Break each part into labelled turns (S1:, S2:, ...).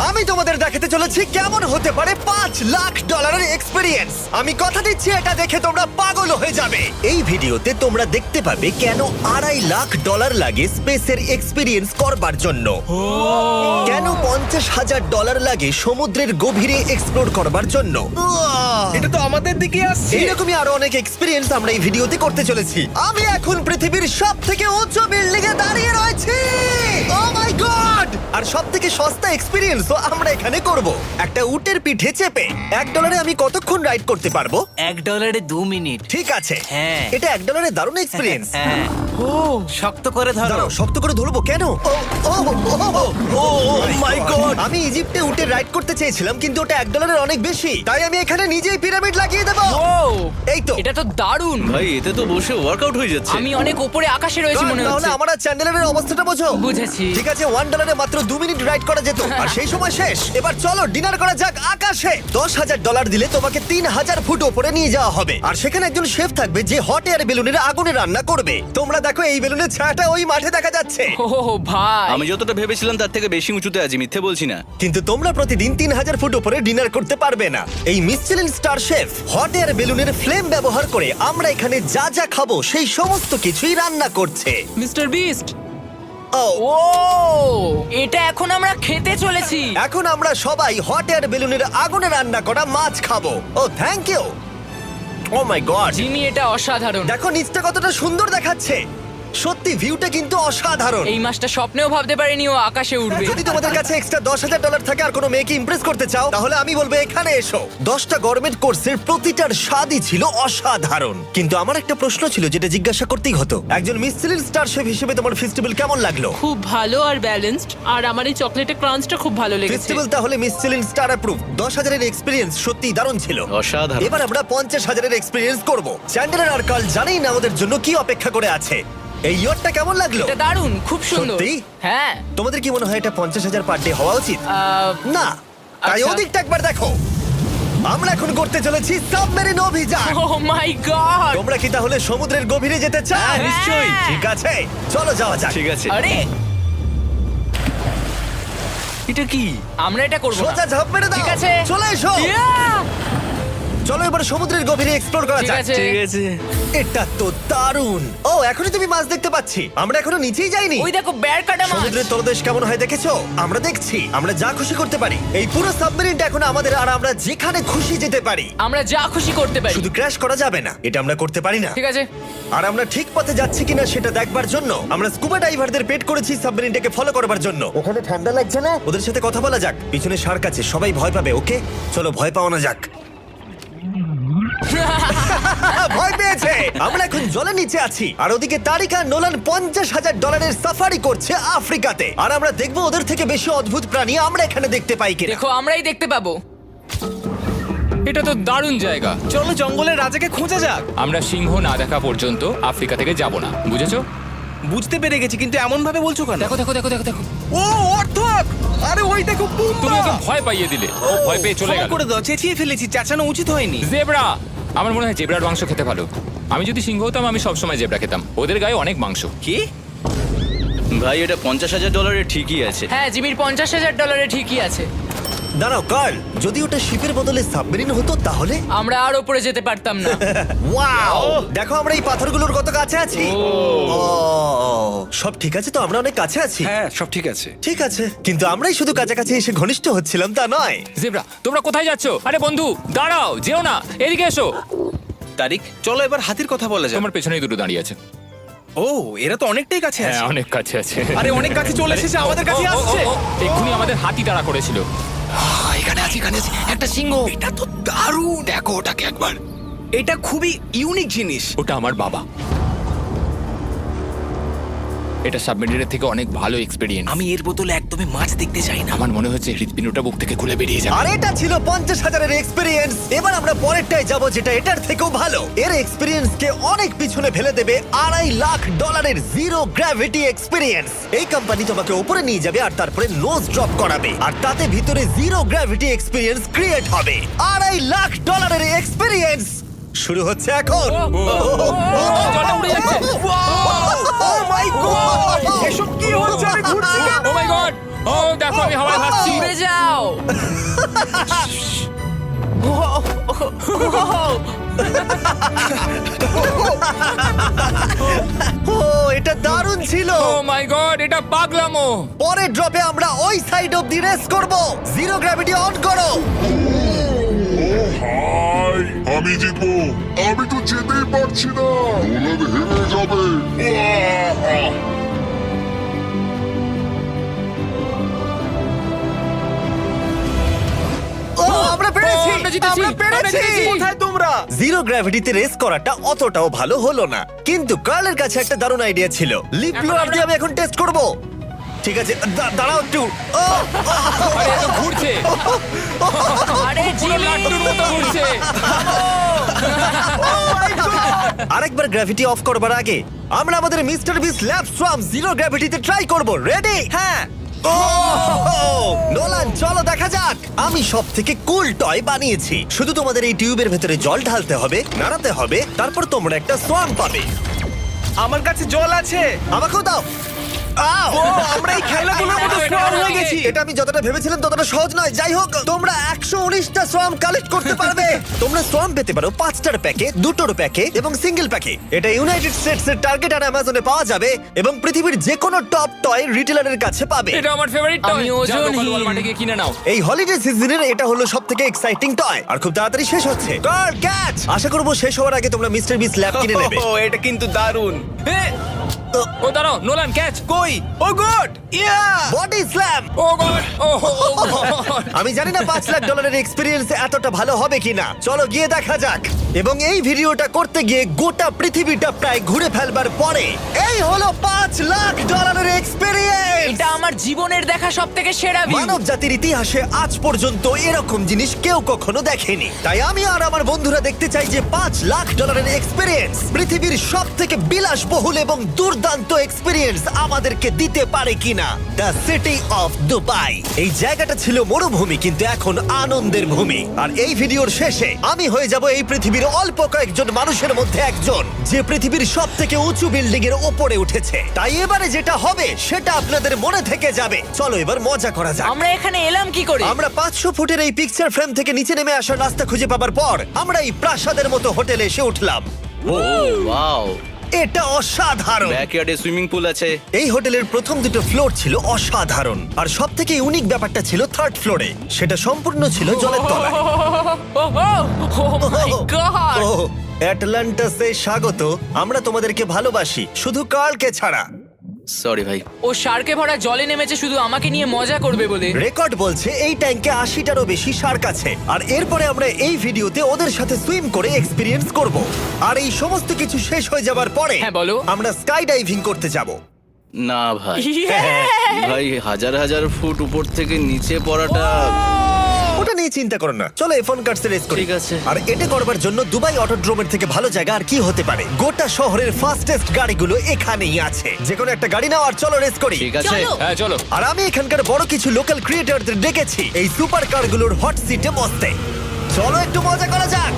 S1: আমি তোমাদের দেখাতে চলেছি কেমন হতে পারে $5 লাখ এক্সপিরিয়েন্স। আমি কথা দিচ্ছি এটা দেখে তোমরা পাগল হয়ে যাবে। এই ভিডিওতে তোমরা দেখতে পাবে কেন $2.5 লাখ লাগে স্পেসের এক্সপিরিয়েন্স করবার জন্য, কেন $50,000 লাগে সমুদ্রের গভীরে এক্সপ্লোর করবার জন্য।
S2: এটা তো আমাদের দিকে আসছে।
S1: এইরকমই আরো অনেক এক্সপিরিয়েন্স আমরা এই ভিডিওতে করতে চলেছি। আমি এখন পৃথিবীর সব থেকে উঁচু বিল্ডিং এ দাঁড়িয়ে রয়েছি। ও মাই গড! আর সব থেকে সস্তা এক্সপিরিয়েন্স আমরা এখানে করব একটা উটের পিঠে চেপে। $1 আমি কতক্ষণ রাইড করতে পারবো?
S3: $1 2 মিনিট।
S1: ঠিক আছে,
S3: হ্যাঁ।
S1: এটা $1 দারুণ এক্সপিরিয়েন্স।
S3: হ্যাঁ। ও শক্ত করে ধরো।
S1: দাঁড়াও, শক্ত করে ধরবো কেন? ও মাই গড! আমি ইজিপ্টে উটে রাইড করতে চেয়েছিলাম, কিন্তু ওটা $1 অনেক বেশি, তাই আমি এখানে নিজেই পিরামিড লাগিয়ে দেবো।
S4: ও
S1: এই তো।
S4: এটা তো দারুণ।
S2: ভাই এতে তো বসে ওয়ার্কআউট হয়ে যাচ্ছে।
S4: আমি অনেক উপরে আকাশে রয়েছি মনে
S1: তাহলে
S4: হচ্ছে।
S1: আমার আর চ্যান্ডেলের অবস্থাটা বোঝো।
S4: বুঝেছি।
S1: ঠিক আছে, $1 মাত্র 2 মিনিট রাইড করা যেত, আর সেই সময় শেষ। এবার চলো ডিনার করা যাক আকাশে। $10,000 দিলে তোমাকে 3,000 ফুট উপরে নিয়ে যাওয়া হবে, আর সেখানে একজন শেফ থাকবে যে হট এয়ার বেলুনের আগুনে রান্না করবে। তোমরা দেখো এই বেলুনের ছায়াটা ওই মাঠে দেখা যাচ্ছে।
S4: ও ভাই,
S2: আমি যতটা ভেবেছিলাম তার থেকে বেশি উঁচুতে আছি, মিথ্যে বলছি না।
S1: কিন্তু তোমরা প্রতিদিন 3,000 ফুট উপরে ডিনার করতে পারবে না। এই Michelin star chef hot air বেলুনের ফ্লেম ব্যবহার করে আমরা এখানে যা যা খাবো সেই সমস্ত কিছুই রান্না করছে।
S4: Mister beast.
S1: ও
S4: ও এটা এখন আমরা খেতে চলেছি।
S1: এখন আমরা সবাই হট এয়ার বেলুনের আগুনে রান্না করা মাছ খাবো। Oh thank you. Oh my god,
S4: Jimmy এটা অসাধারণ।
S1: দেখো নিচটা কতটা সুন্দর দেখাচ্ছে। সত্যি ভিউটা কিন্তু অসাধারণ।
S4: এই মাসটা স্বপ্নেও ভাবতে পারিনি ও আকাশে উঠবে।
S1: যদি তোমাদের কাছে এক্সট্রা $10,000 থাকে আর কোনো মেয়েকে ইমপ্রেস করতে চাও, তাহলে আমি বলবো এখানে এসো। 10টা গভর্নমেন্ট কোর্সের প্রতিটার স্বাদই ছিল অসাধারণ। কিন্তু আমার একটা প্রশ্ন ছিল যেটা জিজ্ঞাসা করতেই হতো, একজন মিশেলিন স্টার শেফ হিসেবে তোমার ফেস্টিভ্যাল কেমন লাগলো?
S5: খুব ভালো আর ব্যালেন্সড, আর আমার এই চকলেটের ক্রাঞ্চটা খুব ভালো লেগেছে।
S1: ফেস্টিভ্যাল তাহলে মিশেলিন স্টার অ্যাপ্রুভ। 10,000 এক্সপিরিয়েন্স সত্যি দারুণ ছিল।
S2: অসাধারণ।
S1: এবার আমরা 50,000 এক্সপিরিয়েন্স করব। চ্যান্ডেলার আর কার্ল জানেই না আমাদের জন্য কি অপেক্ষা করে আছে। এই ইয়ারটা কেমন লাগলো?
S4: এটা দারুণ, খুব সুন্দর।
S1: সত্যি?
S4: হ্যাঁ।
S1: তোমাদের কি মনে হয় এটা 50,000 পার ডে হওয়া উচিত? না, তাই
S4: আচ্ছা।
S1: ওদিকটা একবার দেখো। আমরা এখন করতে চলেছি সাবমেরিন অভিযান।
S4: ও মাই গড।
S1: তোমরা কি তাহলে সমুদ্রের গভীরে যেতে চাও?
S4: হ্যাঁ, নিশ্চয়ই।
S1: ঠিক আছে, চলো যাওয়া যাক।
S2: ঠিক আছে।
S4: আরে
S2: এটা কি?
S4: আমরা এটা করব না।
S1: সোজা ঝাঁপ মেরে দাও।
S4: ঠিক আছে।
S1: চলে এসো।
S4: Yeah!
S1: চলো এবার সমুদ্রের গভীরে এক্সপ্লোর করা
S4: ঠিক
S1: যাক।
S4: আছে।
S2: ঠিক আছে।
S1: এটা তো দারুণ। ও এখনই তুমি মাছ দেখতে পাচ্ছি, আমরা এখনো নিচেই যাইনি।
S4: ওই দেখো বেয়ার কাটা মাছ।
S1: সমুদ্রের তলদেশ কেমন হয় দেখেছো? আমরা দেখছি, আমরা যা খুশি করতে পারি। এই পুরো সাবমেরিনটা এখন আমাদের, আর আমরা যেখানে খুশি যেতে পারি।
S4: আমরা যা খুশি করতে পারি।
S1: শুধু ক্র্যাশ করা যাবে না, এটা আমরা করতে পারি না।
S4: ঠিক আছে।
S1: আর আমরা ঠিক পথে যাচ্ছি কিনা সেটা দেখবার জন্য আমরা স্কুবা ডাইভারদের পেড করেছি সাবমেরিনটাকে ফলো করবার জন্য। ওখানে ঠান্ডা লাগছে না? ওদের সাথে কথা বলা যাক। পিছনে শার্ক আছে, সবাই ভয় পাবে। ওকে চলো ভয় পাওয়া না যাক। ভয় পেয়েছে। আমরা এখন জলের নিচে আছি, আর ওদিকে তারিকা নোলান $50,000 সাফারি করছে আফ্রিকাতে। আর আমরা দেখবো ওদের থেকে বেশি অদ্ভুত প্রাণী আমরা এখানে দেখতে পাই কিনা।
S4: দেখো আমরাই দেখতে পাবো।
S6: এটা তো দারুণ জায়গা।
S2: চলো জঙ্গলের রাজাকে খোঁজা যাক।
S6: আমরা সিংহ না দেখা পর্যন্ত আফ্রিকা থেকে যাব না, বুঝেছো?
S2: বুঝতে পেরে গেছি, কিন্তু এমন ভাবে বলছো কেন?
S6: দেখো দেখো দেখো দেখো দেখো,
S2: ও অর্থক! আরে ওই দেখো
S6: তুমি
S2: পুম্বা!
S6: ওকে ভয় পাইয়ে দিলে, ও ভয় পেয়ে চলে
S2: ক্ষমা
S6: গেল।
S2: করে দাও, চেঁচিয়ে ফেলেছি, চাচানো উচিত হয়নি।
S6: জেব্রা, আমার মনে হয় জেব্রার মাংস খেতে ভালো। আমি যদি সিংহ হতাম আমি সবসময় জেব্রা খেতাম, ওদের গায়ে অনেক মাংস।
S2: কি? ভাই এটা $50,000 ঠিকই আছে।
S4: হ্যাঁ, জিমির $50,000 ঠিকই আছে।
S1: দাঁড়াও কার্ল, যদি ওটা শিপের বদলে সাবমেরিন হতো তাহলে?
S4: আমরা আর উপরে যেতে পারতাম না।
S1: ওয়াও, দেখো আমরা এই পাথরগুলোর কত কাছে আছি। ও, সব ঠিক আছে তো? আমরা অনেক কাছে আছি।
S2: হ্যাঁ সব ঠিক আছে।
S1: ঠিক আছে, কিন্তু আমরাই শুধু কাছাকাছি এসে ঘনিষ্ঠ হচ্ছিলাম তা নয়।
S6: জেব্রা, তোমরা কোথায় যাচ্ছো? আরে বন্ধু দাঁড়াও, যেও না, এদিকে এসো।
S2: তারিক চলো এবার হাতির কথা বলা যাক।
S6: তোমার পেছনেই দুটো দাঁড়িয়ে আছে।
S2: ও এরা তো অনেকটাই কাছে আছে।
S6: হ্যাঁ, অনেক কাছে আছে।
S2: আরে অনেক কাছে চলে এসেছে, আমাদের কাছে
S6: ও, ও, ও,
S2: আসছে।
S6: ও, এক্ষুনি আমাদের হাতি তাড়া করেছিল।
S3: এখানে আছে একটা সিংহ।
S2: এটা তো দারুণ।
S3: দেখো ওটাকে একবার।
S2: এটা খুবই ইউনিক জিনিস।
S6: ওটা আমার বাবা। এটা সাবমেরিনের থেকে অনেক ভালো এক্সপেরিয়েন্স।
S3: আমি এর বোতলে একদমই মাছ দেখতে চাই না।
S6: আমার মনে হচ্ছে হৃৎপিণ্ডটা বুক থেকে খুলে বেরিয়ে যাবে।
S1: আর এটা ছিল 50,000 এক্সপিরিয়েন্স। এবার আমরা পরেরটায় যাব যেটা এটার থেকেও ভালো। এর এক্সপিরিয়েন্স কে অনেক পিছনে ফেলে দেবে। $2.5 জিরো গ্র্যাভিটি এক্সপিরিয়েন্স। এই কোম্পানি তোমাকে উপরে নিয়ে যাবে আর তারপরে নোজ ড্রপ করাবে, আর তাতে ভিতরে জিরো গ্র্যাভিটি এক্সপিরিয়েন্স ক্রিয়েট হবে। $2.5 এক্সপিরিয়েন্স শুরু হচ্ছে এখন।
S6: জলটা উড়ে যাচ্ছে।
S1: ও মাই গড, এসব কি হচ্ছে? আমি ঘুরছি কেন?
S6: ও মাই গড, ও দেখো আমি হাওয়ায় ভাসছি।
S4: উড়ে যাও।
S1: ও এটা দারুণ ছিল।
S6: ও মাই গড, এটা পাগলামো।
S1: পরের ড্রপে আমরা ওই সাইড অফ দি রেস করব। জিরো গ্র্যাভিটি অন করো।
S7: হাই, আমি জিতবো। আমি তো যেতেই পারছি না, নোলান হেরে যাবে। আহ!
S1: ও আমরা পেরেছি,
S6: আমরা জিতেছি,
S1: আমরা
S6: আমরা
S1: পেরেছি।
S6: জিতেছি।
S1: কোথায় তোমরা? জিরো গ্র্যাভিটিতে রেস করাটা অতটাও ভালো হলো না, কিন্তু কার্লের কাছে একটা দারুণ আইডিয়া ছিল। লিপ ব্লোয়ার দিয়ে আমি এখন টেস্ট করব। ঠিক আছে, দাঁড়াও একটু। ও,
S6: আরে এ তো ঘুরছে,
S4: আরে
S6: পুরো
S4: জিমি
S6: লাট্টুর মতো ঘুরছে।
S1: আরেকবার গ্র্যাভিটি অফ করবার আগে আমরা আমাদের মিস্টার বিস ল্যাব সোয়াম জিরো গ্র্যাভিটিতে ট্রাই করব। রেডি?
S3: হ্যাঁ।
S1: নোলান চলো দেখা যাক। আমি সব থেকে কুল টয় বানিয়েছি। শুধু তোমাদের এই টিউবের ভেতরে জল ঢালতে হবে, নাড়াতে হবে, তারপর তোমরা একটা সোয়াম পাবে।
S3: আমার কাছে জল আছে।
S1: আমাকেও দাও। আও!
S3: আমরা এই খেলাগুলোর মতো
S6: এটা
S3: স্ট্রং হয়ে
S6: আমাকে।
S3: গেছি।
S1: এটা আমি যতটা ভেবেছিলাম ততটা সহজ নয়। যাই হোক, তোমরা 119টা সোয়াম কালেক্ট করতে পারবে। তোমরা সোয়াম পেতে পারো 5টার প্যাকে, 2টোর প্যাকে এবং সিঙ্গেল প্যাকে। এটা ইউনাইটেড স্টেটস এর টার্গেট আর অ্যামাজনে পাওয়া যাবে এবং পৃথিবীর যে কোনো টপ টয় রিটেলারের কাছে পাবে।
S6: এটা আমার ফেভারিট টয়।
S4: আমি ওজনহীন।
S6: ওয়ালমার্টে গিয়ে কিনে নাও।
S1: এই হলিডে সিজনের এটা হলো সবথেকে এক্সাইটিং টয় আর খুব তাড়াতাড়ি শেষ হচ্ছে। কার ক্যাচ! আশা করব শেষ হওয়ার আগে তোমরা মিস্টার বিস ল্যাব কিনে নেবে।
S3: ও এটা কিন্তু দারুণ।
S6: ও দাঁড়াও, নোলান ক্যাচ।
S3: কই? Oh god! Yeah!
S1: Body slam!
S6: Oh god, oh god.
S1: আমি জানি না $5 লাখ এক্সপেরিয়েন্স এতটা ভালো হবে কিনা। চলো গিয়ে দেখা যাক। এবং এই ভিডিওটা করতে গিয়ে গোটা পৃথিবীটা প্রায় ঘুরে ফেলবার পরে এই হলো $5 লাখ এক্সপেরিয়েন্স।
S4: এটা আমার জীবনের দেখা সবথেকে সেরা ভিউ।
S1: মানব জাতির ইতিহাসে আজ পর্যন্ত এরকম জিনিস কেউ কখনো দেখেনি। তাই আমি আর আমার বন্ধুরা দেখতে চাই যে $5 লাখ এক্সপেরিয়েন্স পৃথিবীর সব থেকে বিলাসবহুল এবং দুর্দান্ত এক্সপেরিয়েন্স আমাদেরকে দিতে পারে কিনা। The city of Dubai. এই জায়গাটা ছিল মরুভূমি, কিন্তু এখন আনন্দের ভূমি। আর এই ভিডিওর শেষে আমি হয়ে যাব এই পৃথিবীর অল্প কয়েকজন মানুষের মধ্যে একজন, যে পৃথিবীর সব থেকে উঁচু বিল্ডিং এর ওপরে উঠেছে। তাই এবারে যেটা হবে সেটা আপনাদের মনে থেকে যাবে। চলো এবার মজা করা যাক।
S4: আমরা এখানে এলাম কি করে?
S1: আমরা 500 ফুটের এই পিকচার ফ্রেম থেকে নিচে নেমে আসার রাস্তা খুঁজে পাবার পর আমরা এই প্রাসাদের মতো হোটেলে এসে উঠলাম।
S2: ও ওয়াও,
S1: এটা অসাধারণ।
S2: ব্যাকইয়ার্ডে সুইমিং পুল আছে।
S1: এই হোটেলের প্রথম দুটো ফ্লোর ছিল অসাধারণ, আর সব থেকে ইউনিক ব্যাপারটা ছিল থার্ড ফ্লোরে। সেটা সম্পূর্ণ ছিল জলের তলায়।
S4: ও মাই গড!
S1: ও অ্যাটলান্টাসে স্বাগত। আমরা তোমাদেরকে ভালোবাসি, শুধু কার্লকে ছাড়া।
S2: সরি ভাই।
S4: ও শার্কে ভরা জলে নেমেছে শুধু আমাকে নিয়ে মজা করবে বলে।
S1: রেকর্ড বলছে এই ট্যাঙ্কে 80টারও বেশি শার্ক আছে। আর এরপরে আমরা এই ভিডিওতে ওদের সাথে সুইম করে এক্সপেরিয়েন্স করব। আর এই সমস্ত কিছু শেষ হয়ে যাবার পরে
S4: হ্যাঁ, বলো।
S1: আমরা স্কাই ডাইভিং করতে যাব।
S2: না ভাই, ভাই হাজার হাজার ফুট উপর থেকে নিচে পড়াটা।
S1: ওটা নিয়ে চিন্তা করো না, চলো ফোন কার্ডসে রেস করি।
S2: ঠিক আছে।
S1: আর এটা করবার জন্য দুবাই অটোড্রোমের থেকে ভালো জায়গা আর কি হতে পারে। গোটা শহরের ফাস্টেস্ট গাড়িগুলো এখানেই আছে। যে কোনো একটা গাড়ি নাও আর চলো রেস করি।
S2: ঠিক আছে।
S6: হ্যাঁ চলো।
S1: আর আমি এখানকার বড় কিছু লোকাল ক্রিয়েটরদের ডেকেছি এই সুপার কারগুলোর হট সিটে বসতে। চলো একটু মজা করা যাক।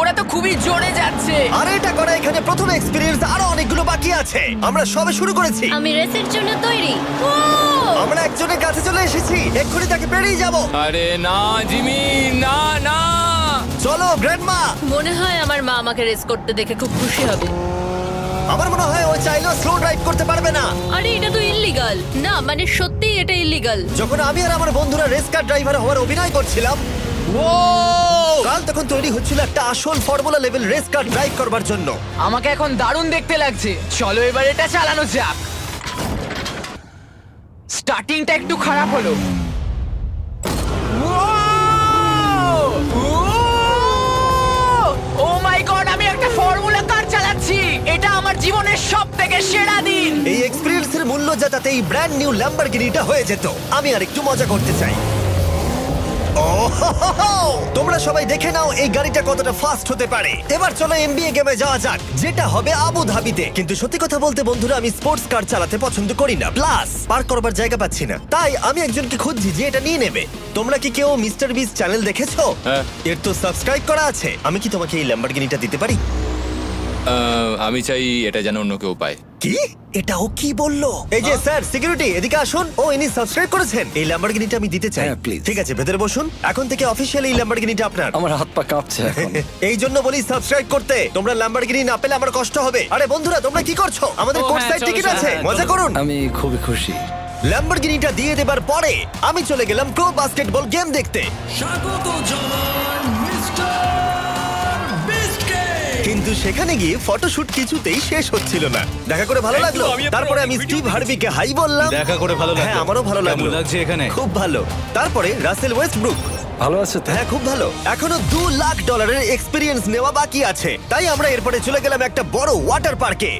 S4: ওরা তো খুবই জোরে যাচ্ছে।
S1: আর এটা করা এখানে প্রথম এক্সপেরিয়েন্স, আরো অনেকগুলো বাকি আছে। আমরা সবে শুরু করেছি।
S8: আমি রেসের জন্য তৈরি।
S1: আমরা একজনের কাছে চলে এসেছি, এক্ষুনি তাকে পেরিয়ে যাব।
S6: আরে না জিমি, না না।
S1: চলো গ্র্যান্ডমা।
S8: মনে হয় আমার মা আমাকে রেস করতে দেখে খুব খুশি হবে।
S1: আমার মনে হয় ও চাইলেও স্লো ড্রাইভ করতে পারবে না।
S8: আরে এটা তো ইল্লিগাল। না মানে সত্যিই এটা ইল্লিগাল।
S1: যখন আমি আর আমার বন্ধুরা রেস কার ড্রাইভার হওয়ার অভিনয় করছিলাম, কাল তখন তৈরি হচ্ছিল একটা আসল formula level race car drive করবার জন্য।
S4: আমাকে এখন দারুণ দেখতে লাগছে। চলো এবার এটা চালানো যাক। স্টার্টিংটা একটু খারাপ হলো। ও মাই গড, আমি একটা ফর্মুলা কার চালাচ্ছি। এটা আমার জীবনের সবথেকে সেরা দিন।
S1: এই এক্সপেরিয়েন্সের মূল্য যা, তাতে এই ব্র্যান্ড নিউ ল্যাম্বরগিনিটা হয়ে যেত। আমি আর একটু মজা করতে চাই। তোমরা সবাই দেখে নাও এই গাড়িটা কতটা ফাস্ট হতে পারে। এবার চলো এমবিএ গেমে যাওয়া যাক, যেটা হবে আবু ধাবিতে। কিন্তু সত্যি কথা বলতে বন্ধুরা, আমি স্পোর্টস কার চালাতে পছন্দ করি না, প্লাস পার্ক করবার জায়গা পাচ্ছি না। তাই আমি একজনকে খুঁজছি যে এটা নিয়ে নেবে। তোমরা কি কেউ মিস্টার বিস চ্যানেল দেখেছো?
S6: হ্যাঁ।
S1: এর তো সাবস্ক্রাইব করা আছে। আমি কি তোমাকে এই ল্যাম্বরগিনিটা দিতে পারি?
S6: আমি চাই এটা যেন অন্য কেউ পায়।
S1: কি এটাও কি বললো? এই যে স্যার সিকিউরিটি এদিকে আসুন। ও ইনি সাবস্ক্রাইব করেছেন। এই ল্যাম্বরগিনিটা আমি দিতে চাই।
S9: হ্যাঁ, please.
S1: ঠিক আছে, ভেতরে বসুন। এখন থেকে অফিশিয়ালি এই ল্যাম্বরগিনিটা আপনার।
S9: আমার হাত পা কাঁপছে এখন।
S1: এই জন্য বলি সাবস্ক্রাইব করতে। তোমরা ল্যাম্বরগিনি না পেলে আমার কষ্ট হবে। আরে বন্ধুরা, তোমরা কি করছো? আমাদের
S5: ও,
S1: কোর্ট
S5: হ্যাঁ,
S1: সাইড
S5: চলো,
S1: টিকিট
S5: চলো,
S1: আছে,
S5: হ্যাঁ,
S1: মজা
S5: চলো।
S1: করুন।
S9: আমি খুবই খুশি।
S1: ল্যাম্বরগিনিটা দিয়ে দেবার পরে আমি চলে গেলাম প্রো বাস্কেটবল গেম দেখতে। কিন্তু সেখানে গিয়ে ফটোশুট কিছুতেই শেষ হচ্ছিল না। দেখা করে ভালো লাগলো। তারপরে আমি স্টিভ হার্ভিকে হাই বললাম।
S2: দেখা করে ভালো লাগলো।
S1: হ্যাঁ, আমারও ভালো লাগলো।
S2: কেমন লাগছে এখানে?
S1: খুব ভালো। তারপরে রাসেল ওয়েস্টব্রুক।
S9: ভালো আছে তো?
S1: হ্যাঁ, খুব ভালো। এখনো $2 লাখ এক্সপিরিয়েন্স নেওয়া বাকি আছে। তাই আমরা এরপরে চলে গেলাম একটা বড় ওয়াটার পার্কে।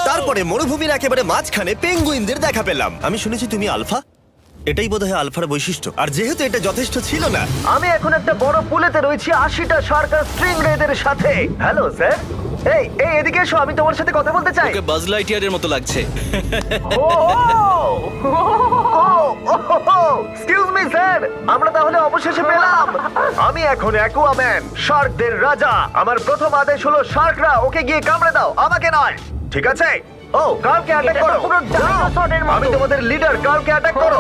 S1: তারপরে মরুভূমির একেবারে মাঝখানে পেঙ্গুইনদের দেখা পেলাম। আমি শুনেছি তুমি আলফা। এটাই বোধহয় আলফার বৈশিষ্ট্য। আর যেহেতু এটা যথেষ্ট ছিল না, আমি এখন একটা বড় পুলেতে রয়েছি 80টা শার্ক আর স্ট্রিং রেদের সাথে। Hello sir. এই এই এদিকে এসো, আমি তোমার সাথে কথা বলতে চাই।
S2: ওকে বাজ লাইটইয়ারের মতো লাগছে।
S1: এক্সকিউজ মি স্যার, আমরা তাহলে অবশেষে পেলাম। আমি এখন অ্যাকুয়াম্যান, শার্কদের রাজা। আমার প্রথম আদেশ হলো শার্করা ওকে গিয়ে কামড়ে দাও, আমাকে নয়। ঠিক আছে? ও, কার্লকে অ্যাটাক করো। আমি তোমাদের লিডার, কার্লকে অ্যাটাক করো।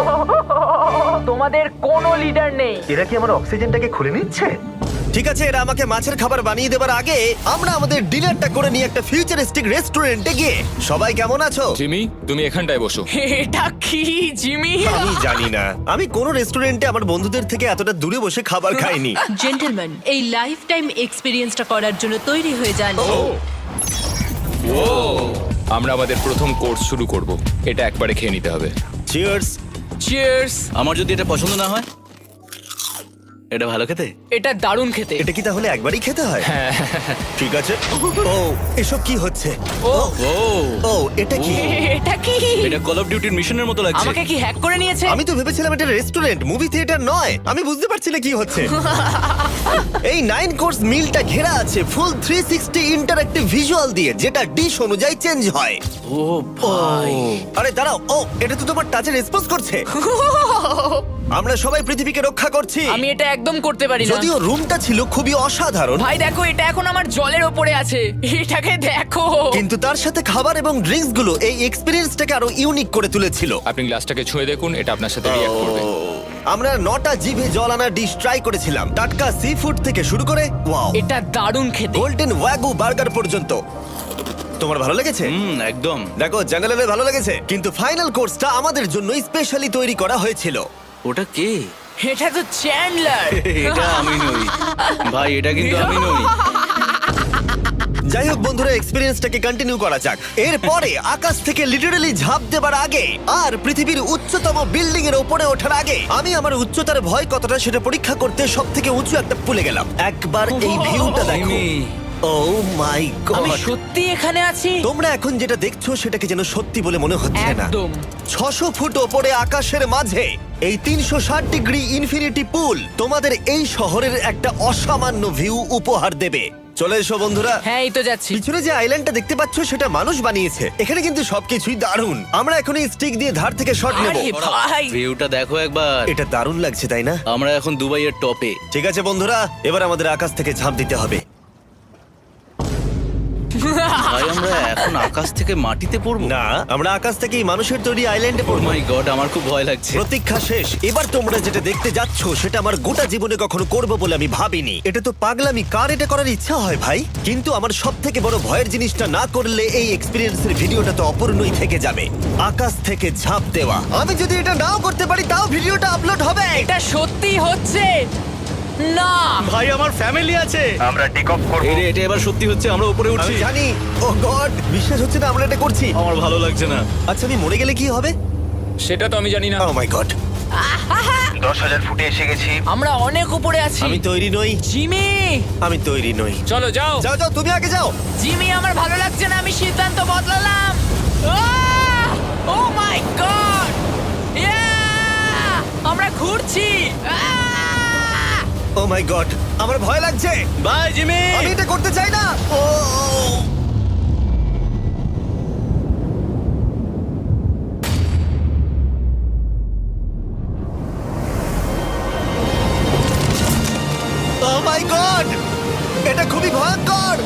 S4: তোমাদের কোনো লিডার নেই।
S1: এরা কি আমার অক্সিজেনটাকে খুলে নিচ্ছে? ঠিক আছে, এরা আমাকে মাছের খাবার বানিয়ে দেবার আগে আমরা আমাদের ডিনারটা করে নিয়ে একটা ফিউচারিস্টিক রেস্টুরেন্টে গিয়ে। সবাই কেমন আছো?
S6: জিমি, তুমি এখানটায় বসো।
S4: এটা কি জিমি?
S1: আমি জানি না, আমি কোন রেস্টুরেন্টে আমার বন্ধুদের থেকে এতটা দূরে বসে খাবার খাইনি।
S8: জেন্টলম্যান, এই লাইফ টাইম এক্সপিরিয়েন্সটা করার জন্য তৈরি হয়ে যান।
S6: আমরা আমাদের প্রথম কোর্স শুরু করব। এটা একবারে খেয়ে নিতে হবে।
S1: চিয়ার্স।
S4: চিয়ার্স।
S2: আমার যদি এটা পছন্দ না হয়? এটা ভালো খেতে?
S4: এটা দারুণ খেতে।
S1: এটা কি তাহলে একবারই খেতে হয়? ঠিক আছে। ও, এসব কি হচ্ছে?
S4: ও
S2: ও
S1: ও, এটা কি?
S4: এটা কি?
S2: এটা কল অফ ডিউটির মিশনের মতো লাগছে।
S4: আমাকে কি হ্যাক করে নিয়েছে?
S1: আমি তো ভেবেছিলাম এটা রেস্টুরেন্ট, মুভি থিয়েটার নয়। আমি বুঝতে পারছি না কি হচ্ছে। এই 9 কোর্স মিলটা ঘেরা আছে ফুল 360 ইন্টারঅ্যাক্টিভ ভিজুয়াল দিয়ে, যেটা ডিশ অনুযায়ী চেঞ্জ হয়।
S2: ও ভাই,
S1: আরে দাঁড়াও, ও এটা তো তোমার টাচে রেসপন্স করছে। আমরা সবাই পৃথিবীকে রক্ষা করছি।
S4: আমি এটা একদম করতে পারি না।
S1: যদিও রুমটা ছিল খুবই অসাধারণ,
S4: ভাই দেখো, এটা এখন আমার জলের ওপরে আছে। এটাকে দেখো।
S1: কিন্তু তার সাথে খাবার এবং ড্রিঙ্কস গুলো এই এক্সপেরিয়েন্সটাকে আরো ইউনিক করে তুলেছিল।
S6: আপনি গ্লাসটাকে ছুঁয়ে দেখুন, এটা আপনার সাথে রিঅ্যাক্ট করবে।
S1: আমরা 9টা জিভে জল আনা ডিশ ট্রাই করেছিলাম, টাটকা সি ফুড থেকে শুরু করে ওয়াও,
S4: এটা দারুণ খেতে।
S1: গোল্ডেন ওয়াগু বার্গার পর্যন্ত। তোমার ভালো লেগেছে?
S2: একদম।
S1: দেখো, জঙ্গলের ভালো লেগেছে, কিন্তু ফাইনাল কোর্সটা আমাদের জন্য স্পেশালি তৈরি করা হয়েছিল।
S2: ওটা কে?
S4: এটা তো চ্যান্ডলার।
S2: এটা আমি নই ভাই, এটা কিন্তু আমি নই।
S1: যাই হোক বন্ধুরা, এক্সপেরিয়েন্সটাকে কন্টিনিউ করা যাক। এরপরে আকাশ থেকে লিটারালি ঝাঁপ দেবার আগে আর পৃথিবীর উচ্চতম বিল্ডিং এর উপরে ওঠার আগে আমি আমার উচ্চতার ভয় কতটা সেটা পরীক্ষা করতে সব থেকে উঁচু একটা পুলে গেলাম। একবার এই ভিউটা দেখো।
S2: জিমি।
S1: ও মাই
S4: আমি
S1: গড!
S4: সত্যি এখানে আছি।
S1: তোমরা এখন যেটা দেখছো সেটাকে যেন সত্যি বলে মনে হচ্ছে না।
S4: একদম।
S1: 600 ফুট ওপরে আকাশের মাঝে এই 360 ডিগ্রি ইনফিনিটি পুল তোমাদের এই শহরের একটা অসামান্য ভিউ উপহার দেবে। চলে এসো বন্ধুরা।
S4: হ্যাঁ, এই তো যাচ্ছি।
S1: পিছনে যে আইল্যান্ডটা দেখতে পাচ্ছ সেটা মানুষ বানিয়েছে। এখানে কিন্তু সবকিছুই দারুণ। আমরা এখন এই স্টিক দিয়ে ধার থেকে শট নেব।
S4: আরে ভাই,
S2: ভিউটা দেখো একবার।
S1: এটা দারুণ লাগছে, তাই না?
S2: আমরা এখন দুবাইয়ের টপে।
S1: ঠিক আছে বন্ধুরা, এবার আমাদের আকাশ থেকে ঝাঁপ দিতে হবে।
S2: ভাই, আমরা এখন আকাশ থেকে মাটিতে পড়বো?
S1: না, আমরা আকাশ থেকে এই মানুষের তৈরি আইল্যান্ডে
S2: ও
S1: পড়বো।
S2: মাই গড, আমার খুব ভয় লাগছে।
S1: প্রতীক্ষা শেষ। এবার তোমরা যেটা দেখতে যাচ্ছ সেটা আমার গোটা জীবনে কখনো করবো বলে আমি ভাবিনি। এটা তো পাগলামি, কার এটা করার ইচ্ছা হয় ভাই? কিন্তু আমার সব থেকে বড় ভয়ের জিনিসটা না করলে এই এক্সপিরিয়েন্সের ভিডিওটা তো অপূর্ণই থেকে যাবে। আকাশ থেকে ঝাঁপ দেওয়া। আমি যদি এটা নাও করতে পারি তাও ভিডিওটা আপলোড হবে।
S4: এটা সত্যি হচ্ছে না।
S2: ভাই, আমার ফ্যামিলি আছে।
S1: আমরা টেক অফ করব।
S2: এই রে, এটা এবার সত্যি হচ্ছে, আমরা উপরে
S1: আমি
S2: উঠছি।
S1: জানি। ও গড, বিশ্বাস হচ্ছে না আমরা এটা করছি।
S2: আমার ভালো লাগছে না।
S1: আচ্ছা, আমি মরে গেলে কি হবে?
S6: সেটা তো আমি জানি না।
S1: ও মাই গড, 10,000 ফুটে এসে গেছি।
S4: আমরা অনেক উপরে আছি।
S1: আমি তৈরি নই।
S4: জিমি,
S1: আমি তৈরি নই।
S6: চলো যাও।
S1: যাও যাও, তুমি আগে যাও।
S4: জিমি, আমার ভালো লাগছে না। আমি সিদ্ধান্ত বদলালাম। ও মাই গড! আমরা ঘুরছি।
S1: ও মাই গড, আমার ভয় লাগছে।
S2: Bye Jimmy.
S1: আমি এটা করতে চাই না। ও মাই গড, এটা খুবই ভয়ঙ্কর।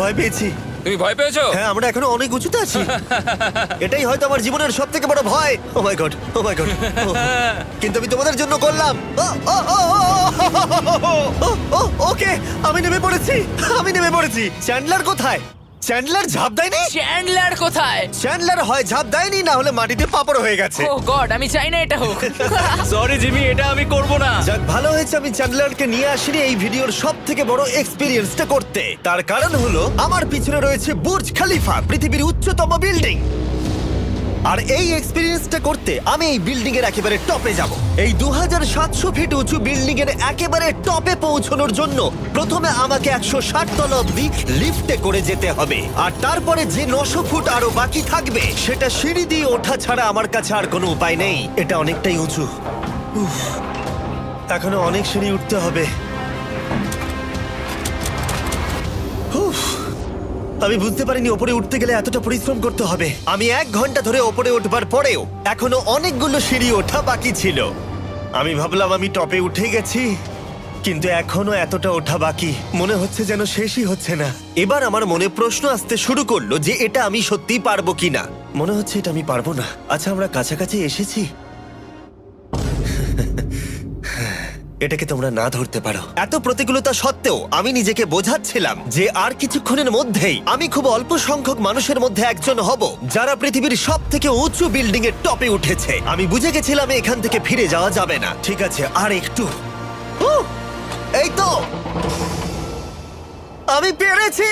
S1: ভয় পেয়েছি।
S6: তুমি ভয় পেয়েছো?
S1: হ্যাঁ, আমরা এখনো অনেক উঁচুতে আছি। এটাই হয়তো আমার জীবনের সব থেকে বড় ভয়। ও my god, O my god. কিন্তু আমি তোমাদের জন্য করলাম। ওকে, আমি নেমে পড়েছি। চ্যান্ডলার কোথায়? চ্যান্ডলার ঝাঁপ দেয়নি?
S4: চ্যান্ডলার কোথায়?
S1: চ্যান্ডলার হয় ঝাঁপ দেয়নি, না হলে মাটিতে পাপড় হয়ে গেছে।
S4: ও গড, আমি চাই না এটা হোক।
S2: সরি জিমি, এটা আমি করব না।
S1: যাক, ভালো হয়েছে আমি চ্যান্ডলারকে নিয়ে আসিনি এই ভিডিওর সব থেকে বড় এক্সপিরিয়েন্সটা করতে। তার কারণ হলো আমার পিছনে রয়েছে বুর্জ খলিফা, পৃথিবীর উচ্চতম বিল্ডিং। আর এই এক্সপিরিয়েন্সটা করতে আমি এই বিল্ডিং এর একেবারে টপে যাব। এই 2700 ফিট উঁচু বিল্ডিং এর একেবারে টপে পৌঁছানোর জন্য প্রথমে আমাকে 160 তলা অব্দি লিফটে করে যেতে হবে, আর তারপরে যে 900 ফুট আরো বাকি থাকবে সেটা সিঁড়ি দিয়ে ওঠা ছাড়া আমার কাছে আর কোনো উপায় নেই। এটা অনেকটাই উঁচু। উফ, এখনো অনেক সিঁড়ি উঠতে হবে। উফ, আমি বুঝতে পারিনি ওপরে উঠতে গেলে এতটা পরিশ্রম করতে হবে। আমি 1 ঘন্টা ধরে ওপরে উঠবার পরেও এখনো অনেকগুলো সিঁড়ি ওঠা বাকি ছিল। আমি ভাবলাম আমি টপে উঠে গেছি, কিন্তু এখনো এতটা ওঠা বাকি। মনে হচ্ছে যেন শেষই হচ্ছে না। এবার আমার মনে প্রশ্ন আসতে শুরু করলো যে এটা আমি সত্যিই পারবো কিনা। মনে হচ্ছে এটা আমি পারবো না। আচ্ছা, আমরা কাছাকাছি এসেছি। এটাকে তোমরা না ধরতে পারো। এত প্রতিকূলতা সত্ত্বেও আমি নিজেকে বোঝাচ্ছিলাম যে আর কিছুক্ষণের মধ্যেই আমি খুব অল্প সংখ্যক মানুষের মধ্যে একজন হব যারা পৃথিবীর সব থেকে উঁচু বিল্ডিং এর টপে উঠেছে। আমি বুঝে গেছিলাম এখান থেকে ফিরে যাওয়া যাবে না। ঠিক আছে, আর একটু। এই তো, আমি পেরেছি।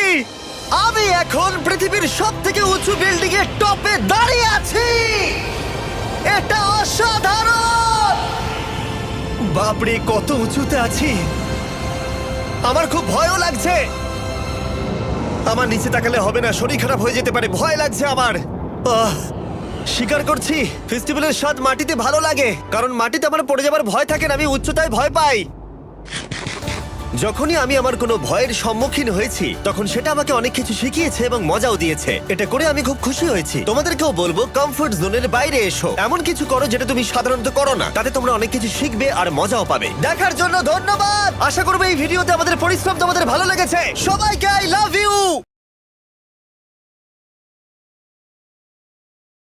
S1: আমি এখন পৃথিবীর সব থেকে উঁচু বিল্ডিং এর টপে দাঁড়িয়ে আছি। এটা অসাধারণ। বাপরে, কত উঁচুতে আছি! আমার খুব ভয়ও লাগছে। আমার নিচে তাকালে হবে না, শরীর খারাপ হয়ে যেতে পারে। ভয় লাগছে আমার। স্বীকার করছি, ফেস্টিভ্যালের স্বাদ মাটিতে ভালো লাগে, কারণ মাটিতে আমার পড়ে যাবার ভয় থাকে না। আমি উচ্চতায় ভয় পাই। যখনই আমি আমার কোনো ভয়ের সম্মুখীন হয়েছি তখন সেটা আমাকে অনেক কিছু শিখিয়েছে এবং মজাও দিয়েছে। এটা করে আমি খুব খুশি হয়েছি। তোমাদেরকেও বলবো, কমফোর্ট জোনের বাইরে এসো, এমন কিছু করো যেটা তুমি সাধারণত করো না। তাতে তোমরা অনেক কিছু শিখবে আর মজাও পাবে। দেখার জন্য ধন্যবাদ। আশা করবো এই ভিডিওতে আমাদের পরিশ্রম তোমাদের ভালো লেগেছে। সবাইকে আই লাভ ইউ।